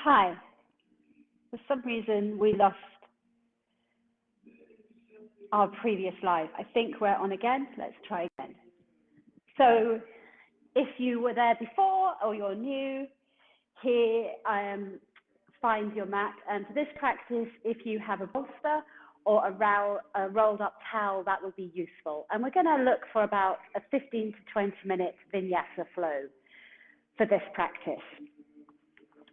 Hi. For some reason, we lost our previous live. I think we're on again. Let's try again. So if you were there before or you're new, here find your mat. And for this practice, if you have a bolster or a rolled up towel, that will be useful. And we're going to look for about a 15 to 20 minute vinyasa flow for this practice.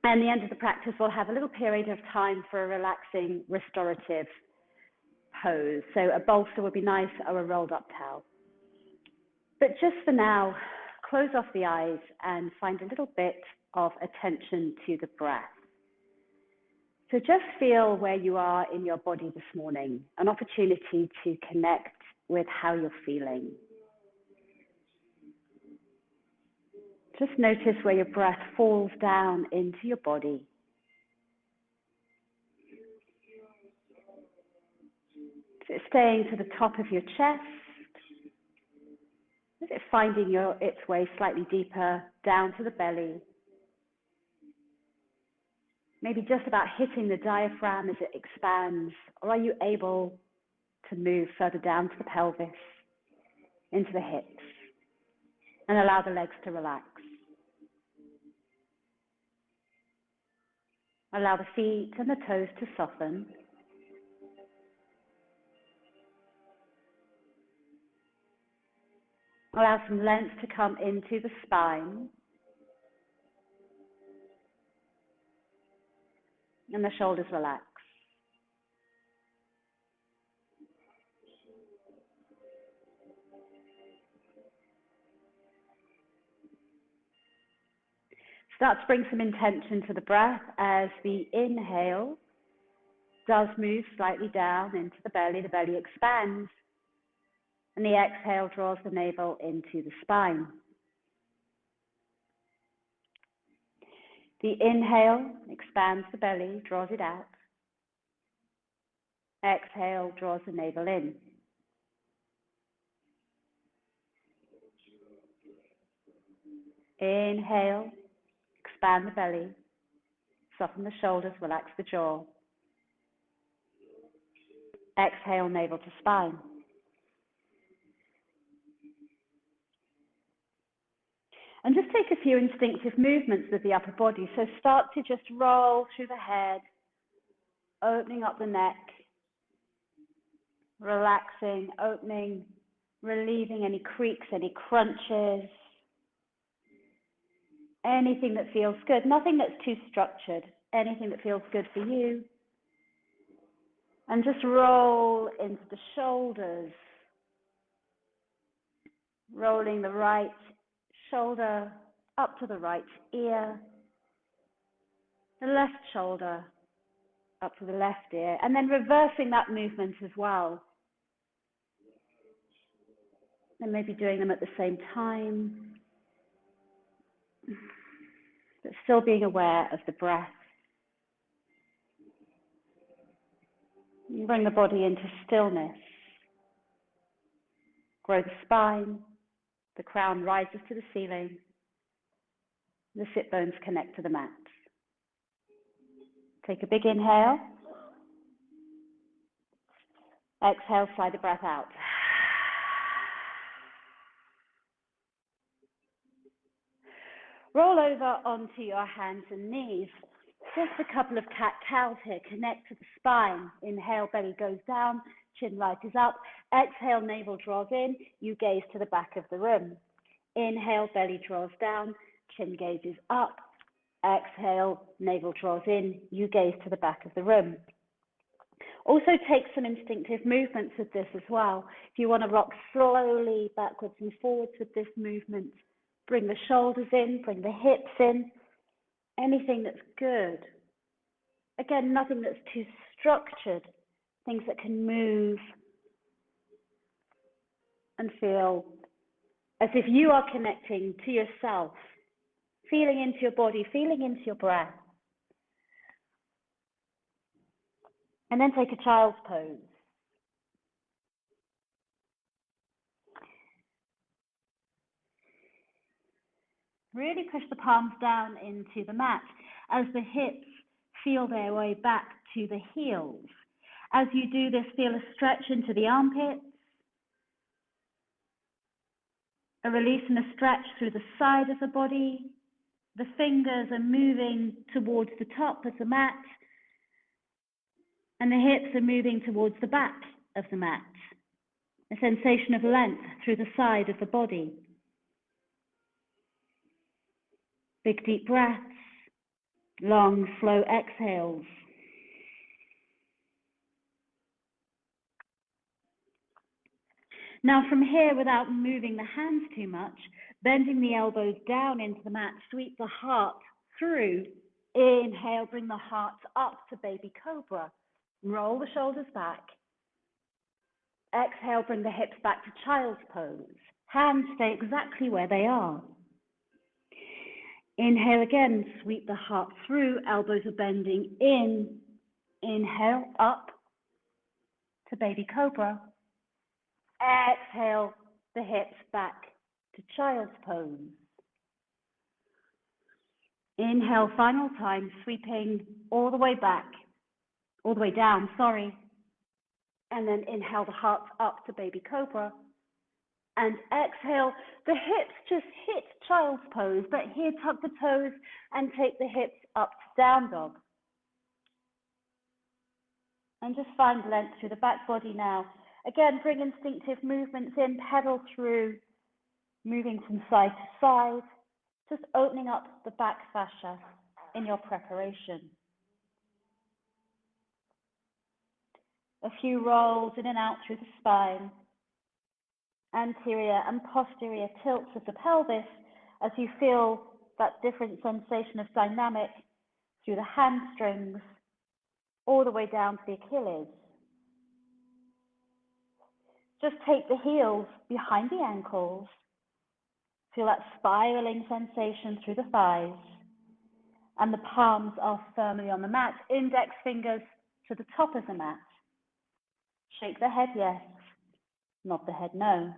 And the end of the practice, we'll have a little period of time for a relaxing restorative pose. So a bolster would be nice, or a rolled up towel. But just for now, close off the eyes and find a little bit of attention to the breath. So just feel where you are in your body this morning, an opportunity to connect with how you're feeling. Just notice where your breath falls down into your body. Is it staying to the top of your chest? Is it finding its way slightly deeper down to the belly? Maybe just about hitting the diaphragm as it expands, or are you able to move further down to the pelvis, into the hips, and allow the legs to relax? Allow the feet and the toes to soften. Allow some length to come into the spine. And the shoulders relax. Start to bring some intention to the breath as the inhale does move slightly down into the belly expands, and the exhale draws the navel into the spine. The inhale expands the belly, draws it out. Exhale draws the navel in. Inhale, expand the belly, soften the shoulders, relax the jaw. Exhale, navel to spine. And just take a few instinctive movements with the upper body. So start to just roll through the head, opening up the neck, relaxing, opening, relieving any creaks, any crunches, anything that feels good, nothing that's too structured, anything that feels good for you. And just roll into the shoulders, rolling the right shoulder up to the right ear, the left shoulder up to the left ear, and then reversing that movement as well. And maybe doing them at the same time, but still being aware of the breath. You bring the body into stillness. Grow the spine, the crown rises to the ceiling, the sit bones connect to the mat. Take a big inhale. Exhale, slide the breath out. Roll over onto your hands and knees. Just a couple of cat-cows here. Connect to the spine. Inhale, belly goes down, chin rises up. Exhale, navel draws in. You gaze to the back of the room. Inhale, belly draws down, chin gazes up. Exhale, navel draws in. You gaze to the back of the room. Also take some instinctive movements with this as well. If you want to rock slowly backwards and forwards with this movement, bring the shoulders in, bring the hips in, anything that's good. Again, nothing that's too structured, things that can move and feel as if you are connecting to yourself, feeling into your body, feeling into your breath. And then take a child's pose. Really push the palms down into the mat as the hips feel their way back to the heels. As you do this, feel a stretch into the armpits, a release and a stretch through the side of the body. The fingers are moving towards the top of the mat, and the hips are moving towards the back of the mat. A sensation of length through the side of the body. Big deep breaths, long slow exhales. Now from here, without moving the hands too much, bending the elbows down into the mat, sweep the heart through. Inhale, bring the heart up to baby cobra. Roll the shoulders back. Exhale, bring the hips back to child's pose. Hands stay exactly where they are. Inhale again, sweep the heart through, elbows are bending in. Inhale, up to baby cobra. Exhale, the hips back to child's pose. Inhale, final time, sweeping all the way back, all the way down, sorry. And then inhale, the heart up to baby cobra. And exhale, the hips just hit child's pose, but here tuck the toes and take the hips up to down dog. And just find length through the back body now. Again, bring instinctive movements in, pedal through, moving from side to side, just opening up the back fascia in your preparation. A few rolls in and out through the spine. Anterior and posterior tilts of the pelvis as you feel that different sensation of dynamic through the hamstrings all the way down to the Achilles. Just take the heels behind the ankles. Feel that spiraling sensation through the thighs. And the palms are firmly on the mat. Index fingers to the top of the mat. Shake the head yes, nod the head no.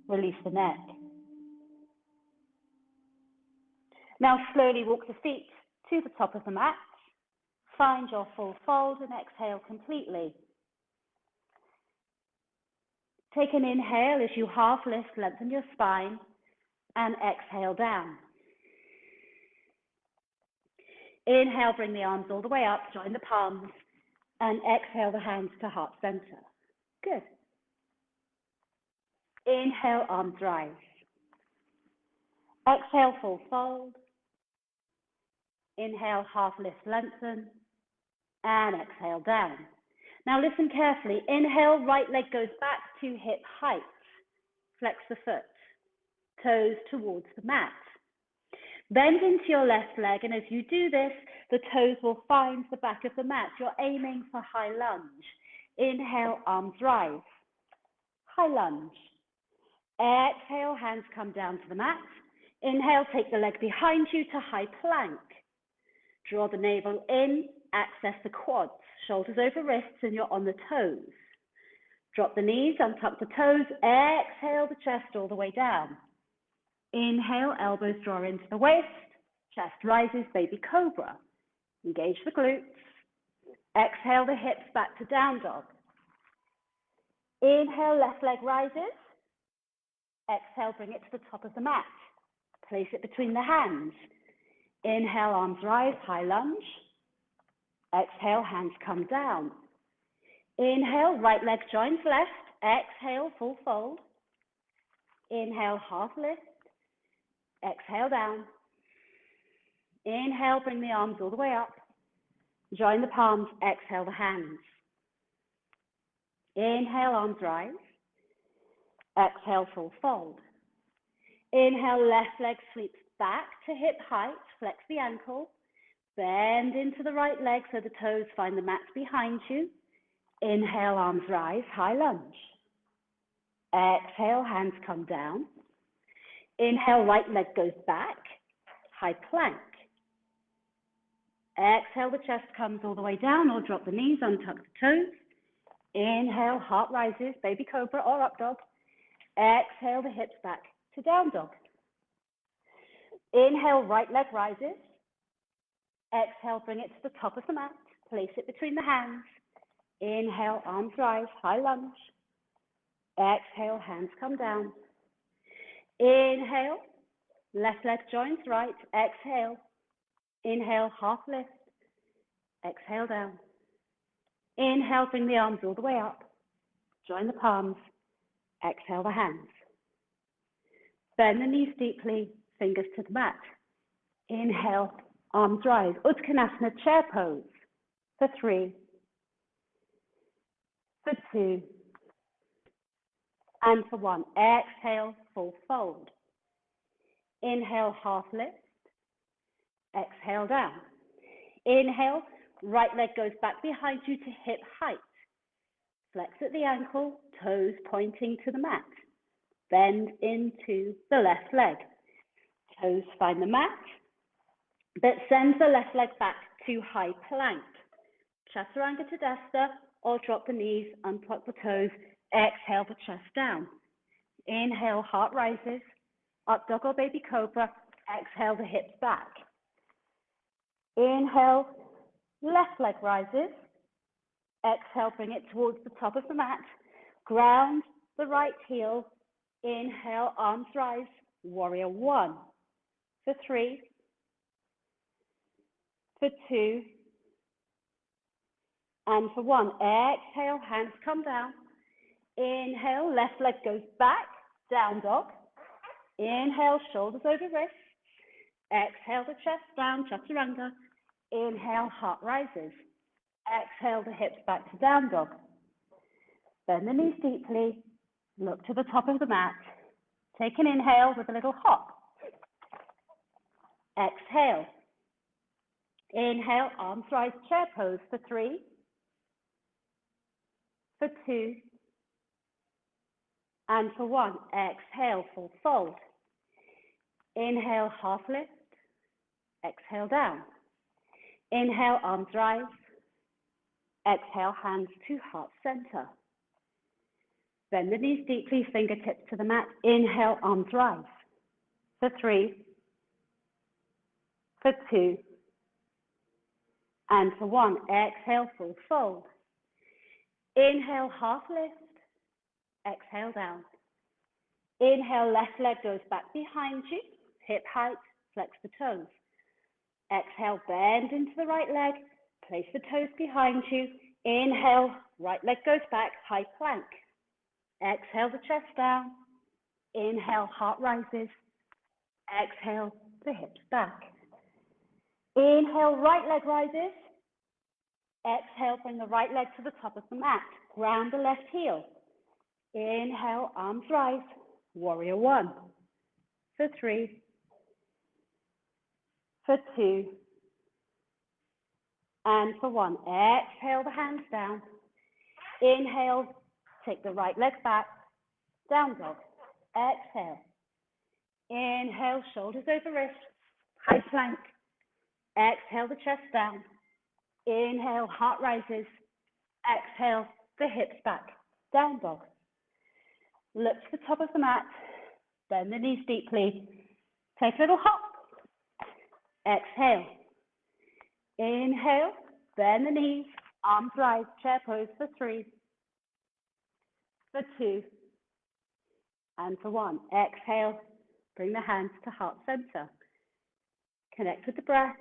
Release the neck. Now slowly walk the feet to the top of the mat. Find your full fold and exhale completely. Take an inhale as you half lift, lengthen your spine, and exhale down. Inhale, bring the arms all the way up, join the palms, and exhale the hands to heart center. Good. Inhale, arms rise. Exhale, full fold. Inhale, half lift, lengthen, and exhale down. Now listen carefully. Inhale, right leg goes back to hip height. Flex the foot, toes towards the mat. Bend into your left leg, and as you do this, the toes will find the back of the mat. You're aiming for high lunge. Inhale, arms rise. High lunge. Exhale, hands come down to the mat. Inhale, take the leg behind you to high plank. Draw the navel in, access the quads, shoulders over wrists, and you're on the toes. Drop the knees, untuck the toes. Exhale the chest all the way down. Inhale, elbows draw into the waist. Chest rises, baby cobra. Engage the glutes. Exhale the hips back to down dog. Inhale, left leg rises. Exhale, bring it to the top of the mat. Place it between the hands. Inhale, arms rise, high lunge. Exhale, hands come down. Inhale, right leg joins left. Exhale, full fold. Inhale, half lift. Exhale, down. Inhale, bring the arms all the way up. Join the palms, exhale the hands. Inhale, arms rise. Exhale, full fold. Inhale, left leg sweeps back to hip height. Flex the ankle. Bend into the right leg so the toes find the mat behind you. Inhale, arms rise, high lunge. Exhale, hands come down. Inhale, right leg goes back, high plank. Exhale, the chest comes all the way down, or drop the knees, untuck the toes. Inhale, heart rises, baby cobra or up dog. Exhale, the hips back to down dog. Inhale, right leg rises. Exhale, bring it to the top of the mat. Place it between the hands. Inhale, arms rise, high lunge. Exhale, hands come down. Inhale, left leg joins right. Exhale. Inhale, half lift. Exhale down. Inhale, bring the arms all the way up. Join the palms. Exhale the hands. Bend the knees deeply, fingers to the mat. Inhale, arms rise. Uttanasana, chair pose. For 3, for 2, and for 1. Exhale, full fold. Inhale, half lift. Exhale down. Inhale, right leg goes back behind you to hip height. Flex at the ankle, toes pointing to the mat. Bend into the left leg. Toes find the mat, but send the left leg back to high plank. Chaturanga Tadasana, or drop the knees, unpluck the toes. Exhale the chest down. Inhale, heart rises. Up dog or baby cobra. Exhale the hips back. Inhale, left leg rises. Exhale, bring it towards the top of the mat. Ground the right heel. Inhale, arms rise. Warrior 1. For 3, for 2, and for 1. Exhale, hands come down. Inhale, left leg goes back, down dog. Inhale, shoulders over wrists. Exhale the chest down, chaturanga. Inhale, heart rises. Exhale the hips back to down dog. Bend the knees deeply. Look to the top of the mat. Take an inhale with a little hop. Exhale. Inhale, arms rise, chair pose for 3, for 2, and for 1. Exhale, full fold. Inhale, half lift. Exhale, down. Inhale, arms rise. Exhale, hands to heart center. Bend the knees deeply, fingertips to the mat. Inhale, arms rise. For 3, for 2, and for 1. Exhale, full fold. Inhale, half lift. Exhale, down. Inhale, left leg goes back behind you. Hip height, flex the toes. Exhale, bend into the right leg. Place the toes behind you. Inhale, right leg goes back, high plank. Exhale the chest down. Inhale, heart rises. Exhale, the hips back. Inhale, right leg rises. Exhale, bring the right leg to the top of the mat. Ground the left heel. Inhale, arms rise. Warrior 1. For 3, for 2, and for 1. Exhale the hands down. Inhale, take the right leg back. Down dog. Exhale. Inhale, shoulders over wrists. High plank. Exhale the chest down. Inhale, heart rises. Exhale, the hips back. Down dog. Look to the top of the mat. Bend the knees deeply. Take a little hop. Exhale. Inhale, bend the knees. Arms rise, chair pose for 3, for 2, and for 1. Exhale, bring the hands to heart center. Connect with the breath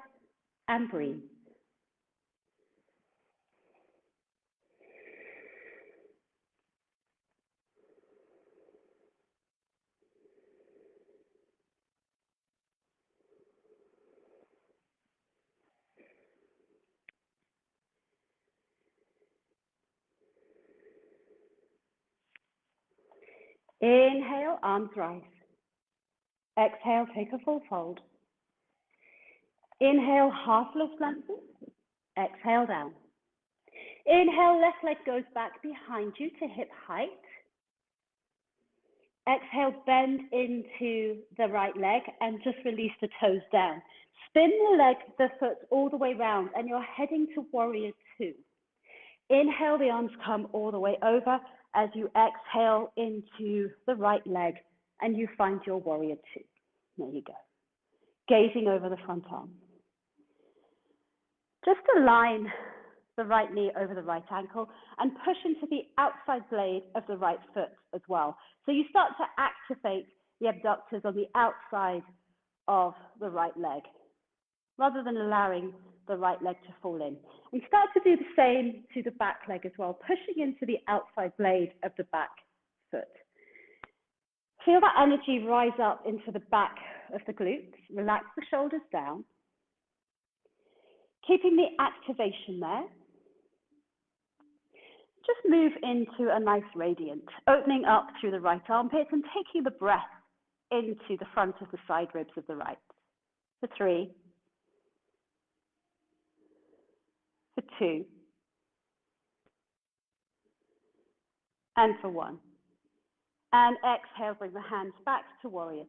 and breathe. Inhale, arms rise. Exhale, take a full fold. Inhale, half lift lengthen. Exhale, down. Inhale, left leg goes back behind you to hip height. Exhale, bend into the right leg and just release the toes down. Spin the foot all the way round and you're heading to warrior 2. Inhale, the arms come all the way over as you exhale into the right leg and you find your warrior 2. There you go. gazing over the front arm. Just align the right knee over the right ankle and push into the outside blade of the right foot as well. So you start to activate the abductors on the outside of the right leg, rather than allowing the right leg to fall in. And start to do the same to the back leg as well, pushing into the outside blade of the back foot. Feel that energy rise up into the back of the glutes. Relax the shoulders down. Keeping the activation there. Just move into a nice radiant, opening up through the right armpit and taking the breath into the front of the side ribs of the right. For 3. For 2. And for 1. And exhale, bring the hands back to warrior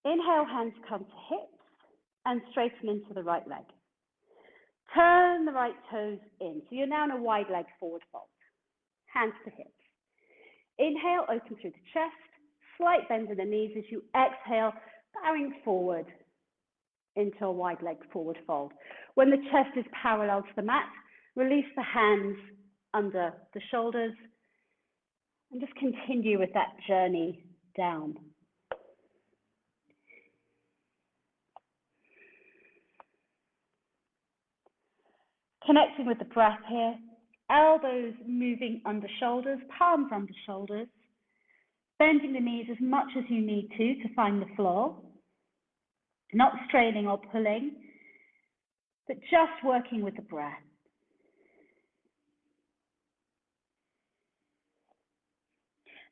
2. Inhale, hands come to hips and straighten into the right leg. Turn the right toes in. So you're now in a wide leg forward fold. Hands to hips. Inhale, open through the chest. Slight bend in the knees as you exhale, bowing forward into a wide leg forward fold. When the chest is parallel to the mat, release the hands under the shoulders and just continue with that journey down. Connecting with the breath here, elbows moving under shoulders, palms under shoulders, bending the knees as much as you need to find the floor, not straining or pulling, but just working with the breath.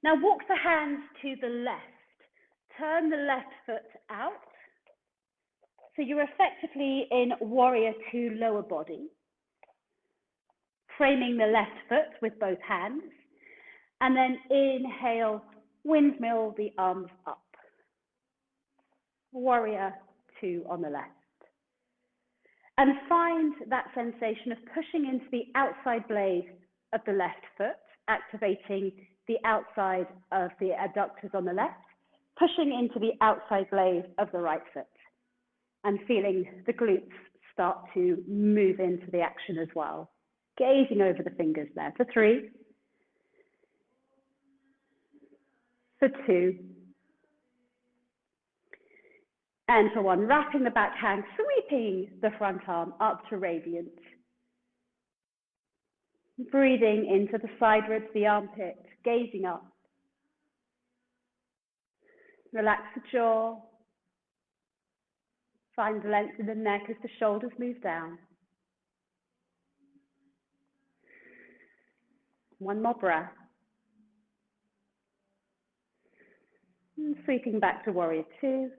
Now walk the hands to the left. Turn the left foot out. So you're effectively in warrior 2 lower body. Framing the left foot with both hands, and then inhale, windmill the arms up. Warrior 2 on the left. And find that sensation of pushing into the outside blade of the left foot, activating the outside of the adductors on the left, pushing into the outside blade of the right foot, and feeling the glutes start to move into the action as well. Gazing over the fingers there for 3, for 2, and for 1. Wrapping the back hand, sweeping the front arm up to radiant. Breathing into the side ribs, the armpit, gazing up. Relax the jaw. Find the length in the neck as the shoulders move down. 1 more breath. And sweeping back to warrior 2.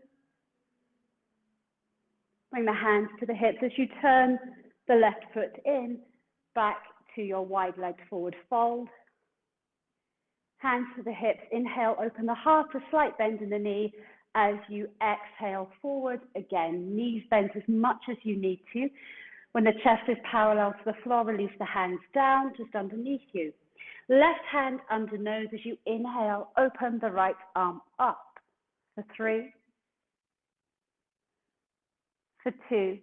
Bring the hands to the hips as you turn the left foot in, back to your wide leg forward fold. Hands to the hips. Inhale, open the heart, a slight bend in the knee as you exhale forward. Again, knees bent as much as you need to. When the chest is parallel to the floor, release the hands down just underneath you. Left hand under nose as you inhale, open the right arm up. For 3, for 2,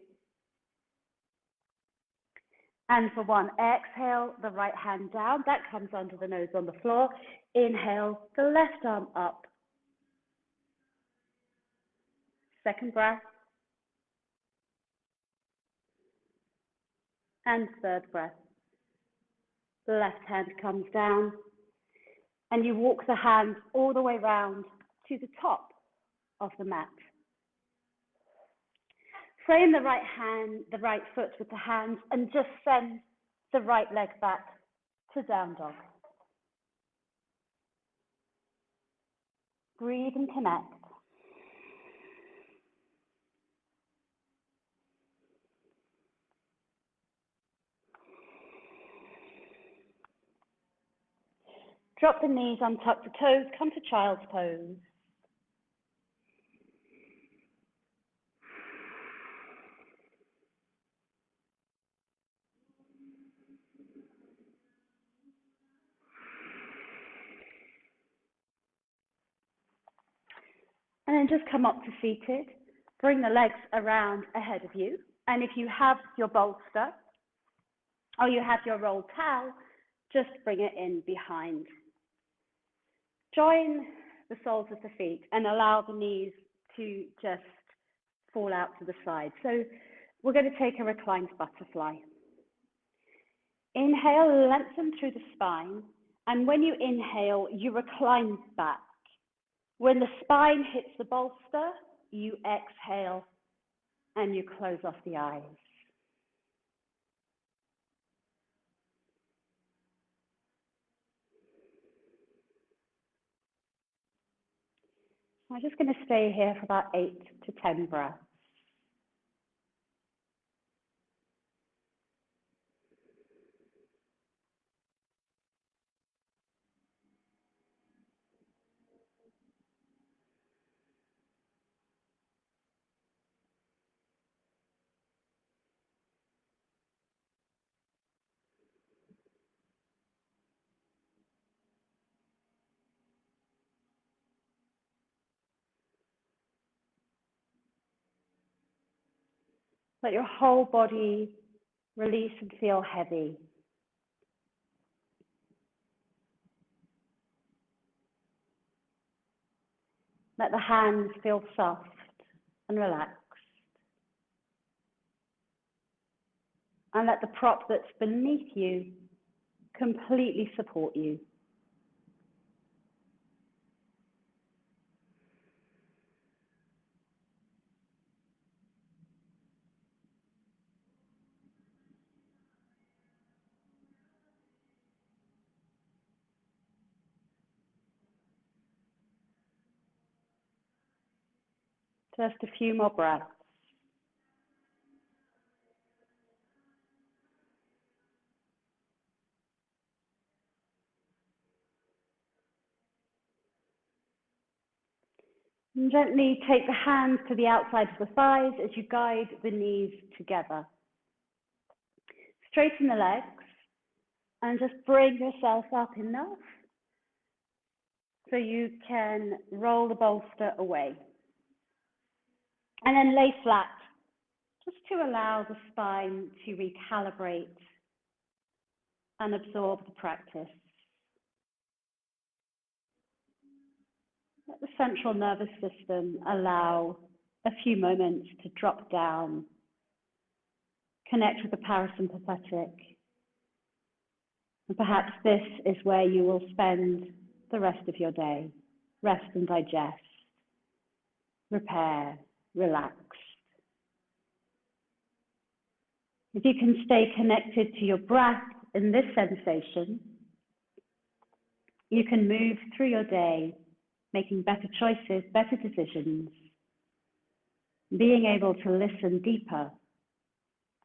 and for 1. Exhale, the right hand down. That comes under the nose on the floor. Inhale, the left arm up. Second breath. And third breath. The left hand comes down, and you walk the hands all the way round to the top of the mat. Frame the right foot with the hands, and just send the right leg back to down dog. Breathe and connect. Drop the knees, untuck the toes, come to child's pose. And then just come up to seated. Bring the legs around ahead of you. And if you have your bolster or you have your rolled towel, just bring it in behind. Join the soles of the feet and allow the knees to just fall out to the side. So we're going to take a reclined butterfly. Inhale, lengthen through the spine. And when you inhale, you recline back. When the spine hits the bolster, you exhale and you close off the eyes. I'm just going to stay here for about 8 to 10 breaths. Let your whole body release and feel heavy. Let the hands feel soft and relaxed. And let the prop that's beneath you completely support you. Just a few more breaths. And gently take the hands to the outside of the thighs as you guide the knees together. Straighten the legs and just bring yourself up enough so you can roll the bolster away. And then lay flat, just to allow the spine to recalibrate and absorb the practice. Let the central nervous system allow a few moments to drop down, connect with the parasympathetic. And perhaps this is where you will spend the rest of your day. Rest and digest, repair, relax. If you can stay connected to your breath in this sensation, you can move through your day, making better choices, better decisions, being able to listen deeper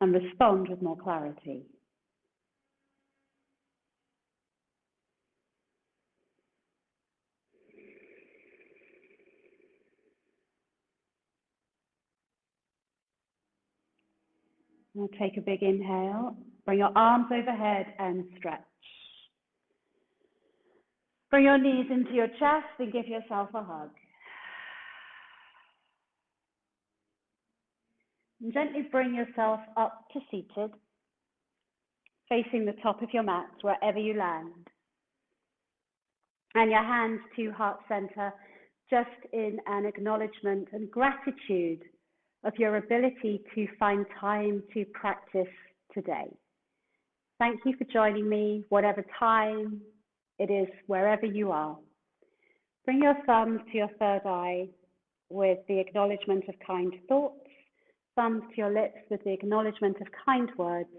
and respond with more clarity. Now take a big inhale, bring your arms overhead and stretch. Bring your knees into your chest and give yourself a hug. And gently bring yourself up to seated, facing the top of your mat wherever you land. And your hands to heart center, just in an acknowledgement and gratitude of your ability to find time to practice today. Thank you for joining me, whatever time it is, wherever you are. Bring your thumbs to your third eye with the acknowledgement of kind thoughts, thumbs to your lips with the acknowledgement of kind words,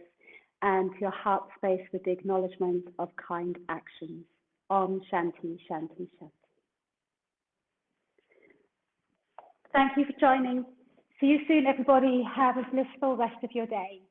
and to your heart space with the acknowledgement of kind actions. Om Shanti, Shanti, Shanti. Thank you for joining. See you soon, everybody. Have a blissful rest of your day.